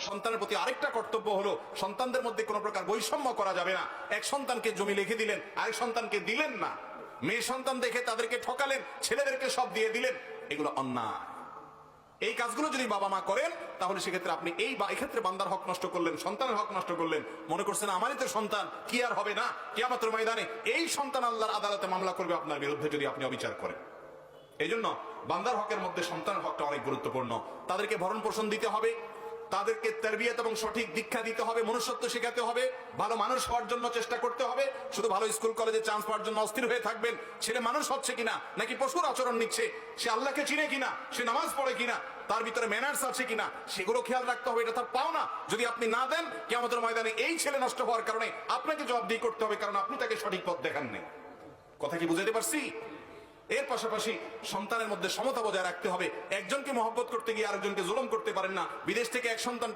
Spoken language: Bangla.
সন্তানের প্রতি আরেকটা কর্তব্য হলো সন্তানদের মধ্যে কোনো প্রকার বৈষম্য করা যাবে না। এক সন্তানকে জমি লিখে দিলেন, আরেক সন্তানকে দিলেন না। মেয়ে সন্তান দেখে তাদেরকে ঠকালেন, ছেলেদেরকে সব দিয়ে দিলেন, এগুলো অন্যায়। এই কাজগুলো যদি বাবা মা করেন তাহলে সেক্ষেত্রে আপনি এক্ষেত্রে বান্দার হক নষ্ট করলেন, সন্তানের হক নষ্ট করলেন। মনে করছেন আমারই তো সন্তান, কি আর হবে না? কিয়ামতের ময়দানে এই সন্তান আল্লাহর আদালতে মামলা করবে আপনার বিরুদ্ধে যদি আপনি অবিচার করেন। এই জন্য বান্দার হকের মধ্যে সন্তানের হকটা অনেক গুরুত্বপূর্ণ। তাদেরকে ভরণ পোষণ দিতে হবে, তাদেরকে তারবিয়াত এবং সঠিক দীক্ষা দিতে হবে, মনুষ্যত্ব শেখাতে হবে, ভালো মানুষ হওয়ার জন্য চেষ্টা করতে হবে। শুধু ভালো স্কুল কলেজে চান্স পাওয়ার জন্য অস্থির হয়ে থাকবেন ছেলে মানুষ হচ্ছে কিনা, নাকি পশুর আচরণ নিচ্ছে, সে আল্লাহকে চিনে কিনা, সে নামাজ পড়ে কিনা, তার ভিতরে ম্যানার্স আছে কিনা, সেগুলো খেয়াল রাখতে হবে। এটা তার পাওনা। যদি আপনি না দেন, কিয়ামতের ময়দানে এই ছেলে নষ্ট হওয়ার কারণে আপনাকে জবাবদিহি করতে হবে, কারণ আপনি তাকে সঠিক পথ দেখাননি। কথা কি বুঝাতে পারছি? এর পাশাপাশি সন্তানের মধ্যে সমতা বজায় রাখতে হবে। একজনকে মহব্বত করতে গিয়ে আরেকজনকে জুলুম করতে পারেন না। বিদেশ থেকে এক সন্তান